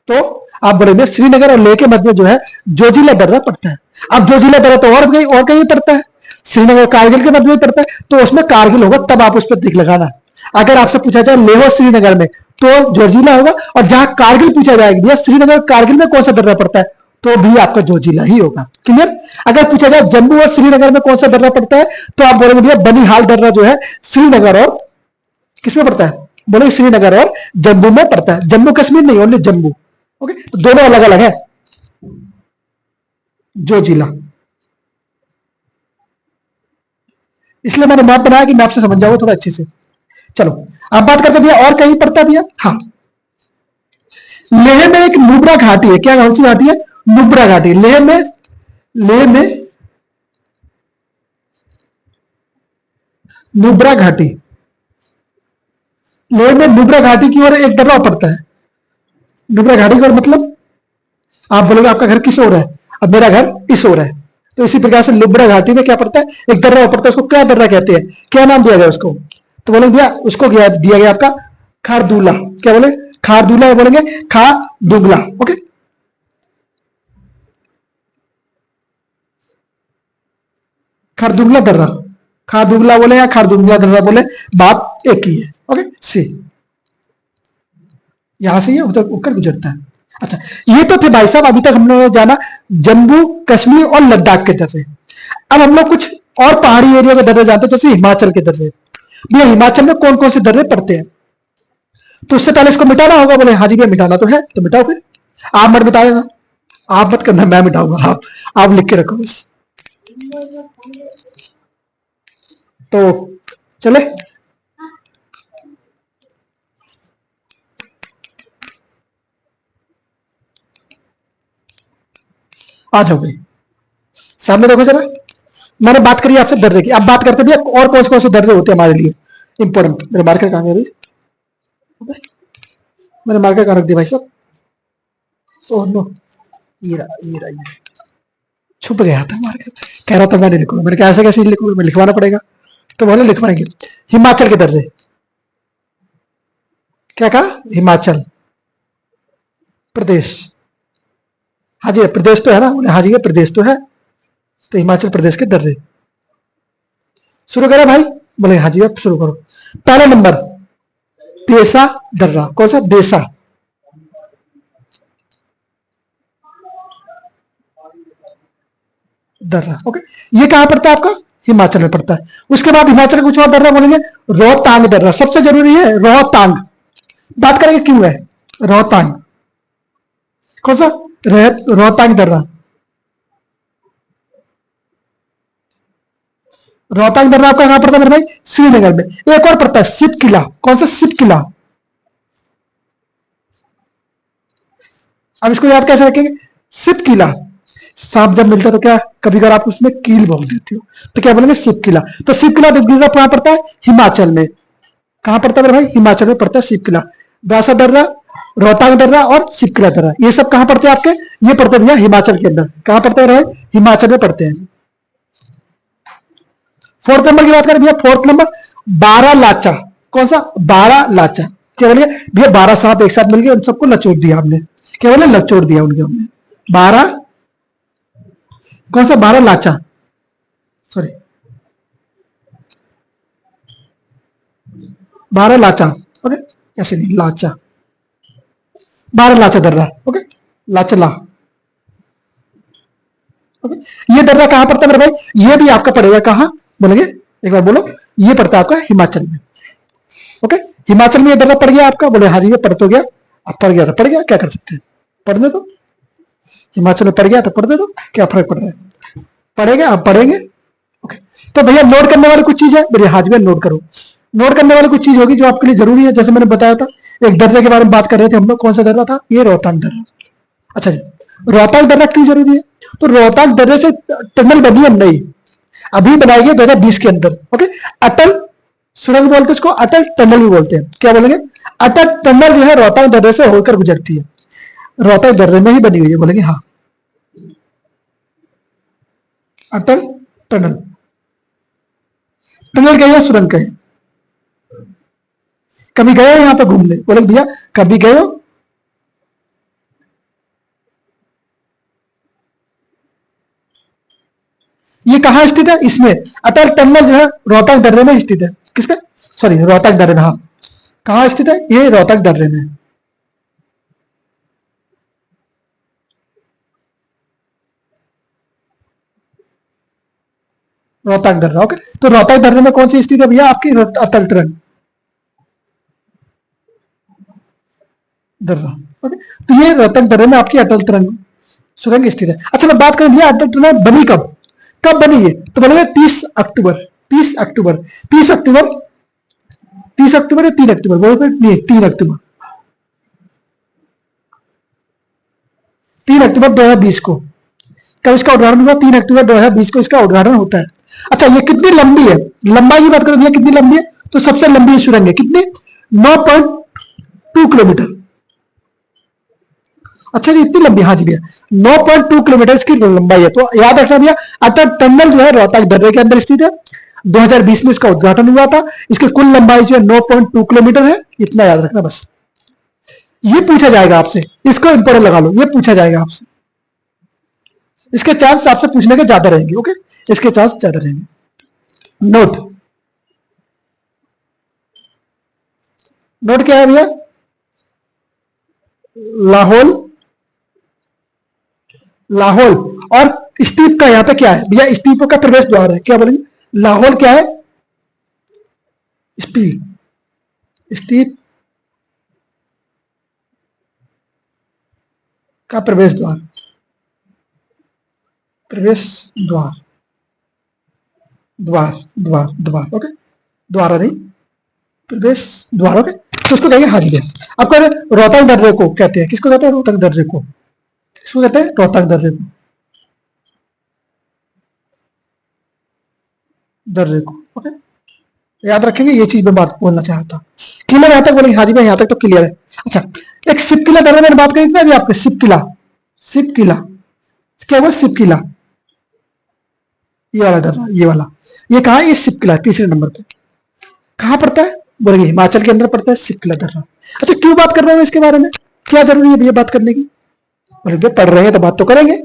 तो आप बोलेंगे श्रीनगर और लेह के मध्य में जो है जोजिला दर्रा पड़ता है। अब जोजिला दर्रा तो और कहीं पड़ता है, श्रीनगर कारगिल के मध्य में पड़ता है, तो उसमें कारगिल होगा, तब आप उस पर टिक लगाना। अगर आपसे पूछा जाए लेह और श्रीनगर में, तो जोजिला होगा, और जहां कारगिल पूछा जाएगा भैया श्रीनगर कारगिल में कौन सा दर्रा पड़ता है, तो भी आपका जोजिला ही होगा। क्लियर। अगर पूछा जाए जम्मू और श्रीनगर में कौन सा दर्रा पड़ता है, तो आप बोलेंगे भैया बनिहाल दर्रा जो है श्रीनगर और किसमें पड़ता है, बोले श्रीनगर और जम्मू में पड़ता है, जम्मू कश्मीर नहीं, ओनली जम्मू। ओके, तो दोनों अलग अलग है, जोजिला। इसलिए मैंने मैप बनाया कि मैप से समझ जाओ थोड़ा अच्छे से। चलो अब बात करते भैया और कहीं पड़ता भैया। हाँ, लेह में एक नुब्रा घाटी है। क्या कौन सी घाटी है? नुब्रा घाटी। लेह में नुब्रा घाटी। लेह में नुब्रा घाटी की ओर एक दर्रा पड़ता है। नुब्रा घाटी की ओर मतलब आप बोलोगे आपका घर किस ओर है, अब मेरा घर इस ओर है, तो इसी प्रकार से नुब्रा घाटी में क्या पड़ता है? एक दर्रा पड़ता है। उसको क्या दर्रा कहते हैं, क्या नाम दिया गया उसको? तो बोलेंगे भैया उसको दिया गया आपका खारदूला। क्या बोले? खारदूला बोलेंगे, खारदुगला। ओके, खारदुगला दर्रा, खारदुगला बोले या खारदुगला दर्रा बोले, बात एक ही है। ओके, सी यहां से ये उधर होकर गुजरता है। अच्छा, ये तो थे भाई साहब अभी तक हम लोगों ने जाना जम्मू कश्मीर और लद्दाख के दर्रे। अब हम लोग कुछ और पहाड़ी एरिया के दर्रे जानते हैं, जैसे हिमाचल के दर्रे। भैया हिमाचल में कौन कौन से दर्रे पड़ते हैं? तो उससे पहले इसको मिटाना होगा। बोले हाँ जी भैया मिटाना तो है, तो मिटाओ फिर। आप मत मिटाएगा, आप मत करना, मैं मिटाऊंगा। आप लिख के रखो बस। तो चले, आ जाओ भाई सामने देखो जरा। मैंने बात करी आपसे दर्रे की, अब बात करते भैया और कौन से दर्रे होते हैं हमारे लिए इंपॉर्टेंट। मेरे मार्कर कहां गया? मैंने मार्कर कहां रख दिया भाई साहब? ओह नो, ये रहा। छुप गया था मार्कर। कह रहा था मैं नहीं लिखूंगा। मैंने कहा ऐसे कैसे लिखूंगा, मैं लिखवाना पड़ेगा। तो बोले लिखवाएंगे। हिमाचल के दर्रे। क्या कहा? हिमाचल प्रदेश। हाँ जी प्रदेश तो है ना, बोले हाँ जी प्रदेश तो है, तो हिमाचल प्रदेश के दर्रे। शुरू करें भाई? बोले हाँ जी आप शुरू करो। पहला नंबर देसा दर्रा। कौन सा? देसा। दर्रा। ओके, ये कहां पड़ता है आपका? हिमाचल में पड़ता है। उसके बाद हिमाचल का कुछ और दर्रा बोलेंगे, रोहतांग दर्रा। सबसे जरूरी है रोहतांग। बात करेंगे क्यों है रोहतांग। कौन सा? रोहतांग दर्रा। रोहतांग दर्रा आपका कहां पड़ता है मेरे भाई? श्रीनगर में। एक और पड़ता है सिप किला। कौन सा? सिप किला। अब इसको याद कैसे रखेंगे? सिप किला। सांप जब मिलता है तो क्या कभी अगर आप उसमें कील भोंक देते हो तो क्या बोलेंगे? सिप किला। तो सिप किला कहां पड़ता है? हिमाचल में। कहां पड़ता है मेरे भाई? हिमाचल में पड़ता है सिप किला। व्यासा दर्रा, रोहतांग दर्रा और सिप किला दर्रा, ये सब कहां पड़ते हैं आपके? ये पड़ते हैं भैया हिमाचल के अंदर। कहां पड़ते हैं? हिमाचल में पड़ते हैं। फोर्थ नंबर की बात करें भैया, फोर्थ नंबर बारह लाचा। कौन सा? बारह लाचा। क्या बोलिए भैया? 12 सांप एक साथ मिल गए, उन सबको लचोड़ दिया हमने। क्या बोले? लचोड़ दिया उनके हमने। 12 कौन सा? 12 लाचा, सॉरी 12 लाचा। ओके, ऐसे नहीं, लाचा। 12 लाचा दर्रा। ओके, लाचा ला। ओके, ये दर्रा कहां पड़ता है मेरे भाई? ये भी आपका पड़ेगा कहां? बोलेंगे एक बार बोलो। ये पड़ता है आपका हिमाचल में। ओके, हिमाचल में ये दर्रा पड़ गया आपका। बोले हाँ जी ये पड़ तो गया। अब पड़ गया तो पड़ गया, क्या कर सकते हैं, पढ़ने दो। हिमाचल में पड़ गया तो पढ़ दे दो, क्या फर्क पड़ रहा है? पढ़ेंगे, अब पढ़ेंगे। ओके, तो भैया नोट करने वाली कुछ चीज है? बोले हाँ जी भैया नोट करो। नोट करने वाली कुछ चीज होगी जो आपके लिए जरूरी है। जैसे मैंने बताया था, एक दर्रे के बारे में बात कर रहे थे हम लोग। कौन सा दर्रा था? ये रोहतांग दर्रा। अच्छा जी, रोहतांग दर्रा क्यों जरूरी है? तो रोहतांग दर्रे से टनल बनी है नई, अभी बनाई गई 2020 के अंदर। ओके, अटल सुरंग बोलते हैं इसको, अटल टनल भी बोलते हैं। क्या बोलेंगे? अटल टनल जो है रोहतांग दर्रे से होकर गुजरती है, रोहतांग दर्रे में ही बनी हुई है। बोलेंगे हाँ, अटल टनल। टनल कहे या सुरंग कहे? कभी गए हो यहां पर घूमने? बोले भैया कभी गए हो? ये कहां स्थित है? इसमें अटल टनल जो है रोहतांग दर्रे में स्थित है। किसमें? सॉरी रोहतांग दर्रे में। हाँ, कहां स्थित है? ये रोहतांग दर्रे में। रोहतांग दर्रा। ओके, तो रोहतांग दर्रे में कौन सी स्थित है भैया आपकी? अटल टनल दर्रा। ओके, तो ये रोहतांग दर्रे में आपकी अटल टनल सुरंग स्थित है। अच्छा, मैं बात करूं भैया अटल टनल बनी कब? कब बनी है? तो बोलेंगे 30 अक्टूबर। 30 अक्टूबर 30 अक्टूबर 30 अक्टूबर या 3 अक्टूबर, बोलो फिर। नहीं, 3 अक्टूबर, 3 अक्टूबर 2020 को कब इसका उद्घाटन हुआ? 3 अक्टूबर 2020 को इसका उद्घाटन होता है। अच्छा, ये कितनी लंबी है? लंबाई की बात करो भैया, कितनी लंबी है? तो सबसे लंबी सुरंग है, कितनी? 9.2 किलोमीटर। अच्छा जी, इतनी लंबी? हाँ जी भैया, 9.2 किलोमीटर की लंबाई है। तो याद रखना भैया, अटल टनल जो है रोहतक दर्रे के अंदर स्थित है। 2020 में इसका उद्घाटन हुआ था। इसकी कुल लंबाई जो है 9.2 किलोमीटर है। इतना याद रखना बस। ये पूछा जाएगा आपसे, इसको इंपॉर्टेंट लगा लो, ये पूछा जाएगा आपसे। इसके चांस आपसे पूछने के ज्यादा रहेंगे। ओके, इसके चांस ज्यादा रहेंगे। नोट, नोट क्या है भैया? लाहौल, लाहौल। और स्टीप का यहां पे क्या है भैया? स्टीप का प्रवेश द्वार है। क्या बोलेंगे? लाहौल क्या है? स्टीप, स्टीप का प्रवेश द्वार, प्रवेश द्वार, द्वार, द्वार, द्वार। ओके, द्वारा नहीं, प्रवेश द्वार। ओके, तो उसको कहेंगे हाजी भैया। अब कह रहे रोहतक दर्रे को कहते हैं, किसको कहते हैं? रोहतक दर्रे को, किसको कहते हैं? रोहतक दर्रे को, दर्रे को। ओके, याद रखेंगे, ये चीज मैं बात बोलना चाह था। क्लियर यहां तक? बोलेंगे हाँ जी भाई, यहां तक तो क्लियर है। अच्छा, एक शिव किला दर्रा मैंने बात करी थी ना अभी आपके, शिव किला, शिव किला क्या हुआ? शिव किला, ये वाला दर्रा, ये वाला, ये कहा? ये शिव किला 3 नंबर पे कहां पड़ता है? बोलेंगे हिमाचल के अंदर पड़ता है शिव किला दर्रा। अच्छा, क्यों बात कर रहे हो इसके बारे में? क्या जरूरी है भैया बात करने की? बोले पढ़ रहे हैं तो बात तो करेंगे,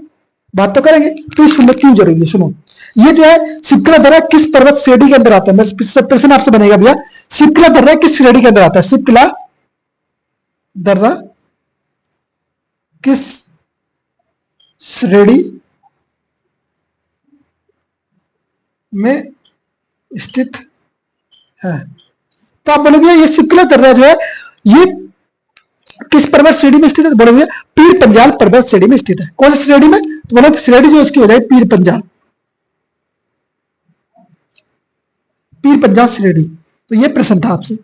बात तो करेंगे। तो इस सुनने क्यों जरूरी है? सुनो, ये जो है शिवकिला दर्रा किस पर्वत श्रेणी के अंदर आता है? प्रश्न आपसे बनेगा भैया, शिवकिला दर्रा किस श्रेणी के अंदर आता है? शिवकिला दर्रा किस श्रेणी में स्थित है? तो आप बोलोगे ये शिवकिला दर्रा जो है ये किस पर्वत श्रेणी में स्थित है? बोलोगे पीर पंजाल पर्वत श्रेणी में स्थित है। कौन सी श्रेणी में? तो बोलो श्रेणी जो इसकी हो जाए पीर पंजाल, पीर पंजाल श्रेणी। तो ये प्रश्न था आपसे।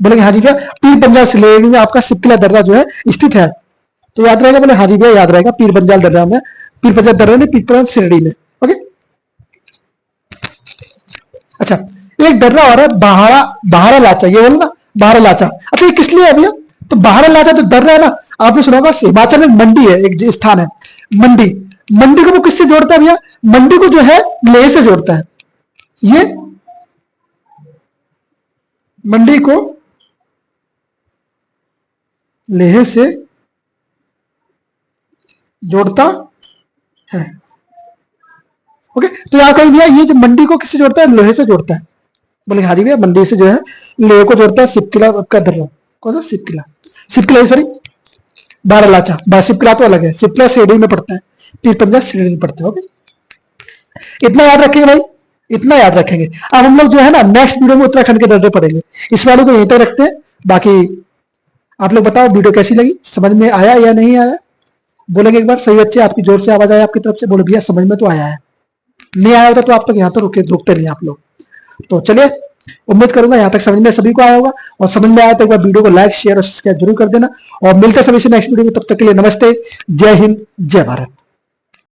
बोलेंगे हाँ जी भैया, पीर पंजाल श्रेणी में आपका शिवकिला दर्रा जो है स्थित है। तो याद रहेगा? बोले हाँ जी भैया, याद रहेगा, पीर पंजाल दर्रा में, पीर पंजाल दर्रा में, पीर पंजाल श्रेणी में। ओके, अच्छा, एक दर्रा और है बहारा, बहारा लाचा। ये बोलो ना, बहारा लाचा। अच्छा, ये किस लिए है भैया? तो बहारा लाचा जो दर्रा है ना, आपने सुना होगा हिमाचल में मंडी है, एक स्थान है मंडी। मंडी को वो किससे जोड़ता है भैया? मंडी को जो है लेह से जोड़ता है। ये मंडी को लेह से जोड़ता है। ओके, तो यहां कहीं भैया ये जो मंडी को किससे जोड़ता है? लोहे से जोड़ता है। बोले हाँ जी भैया, मंडी से जो है लेह को जोड़ता है शिवकिला का दर्रा। कौन सा? शिवकिला, शिवकिला सॉरी बारालाचा। शिवकिला तो अलग है, शिवकिला श्रेणी में पड़ता है, पीर पंजाल श्रेणी में पड़ता है। ओके, इतना याद रखेंगे भाई, इतना याद रखेंगे। अब हम लोग जो है ना नेक्स्ट वीडियो में उत्तराखंड के दर्रे पढ़ेंगे। इस वाले को यहीं तक रखते हैं। बाकी आप लोग बताओ वीडियो कैसी लगी, समझ में आया या नहीं आया? बोलेंगे एक बार सही बच्चे, आपकी जोर से आवाज आया आपकी तरफ से, बोले भैया समझ में तो आया है। नहीं आया होता तो आप तक यहाँ तक रुकते नहीं आप लोग। तो चलिए, उम्मीद करूंगा यहाँ तक समझ में सभी को आया होगा, और समझ में आया तो एक बार वीडियो को लाइक शेयर और सब्सक्राइब जरूर कर देना। और मिलते सभी से नेक्स्ट वीडियो में, तब तक के लिए नमस्ते, जय हिंद, जय भारत।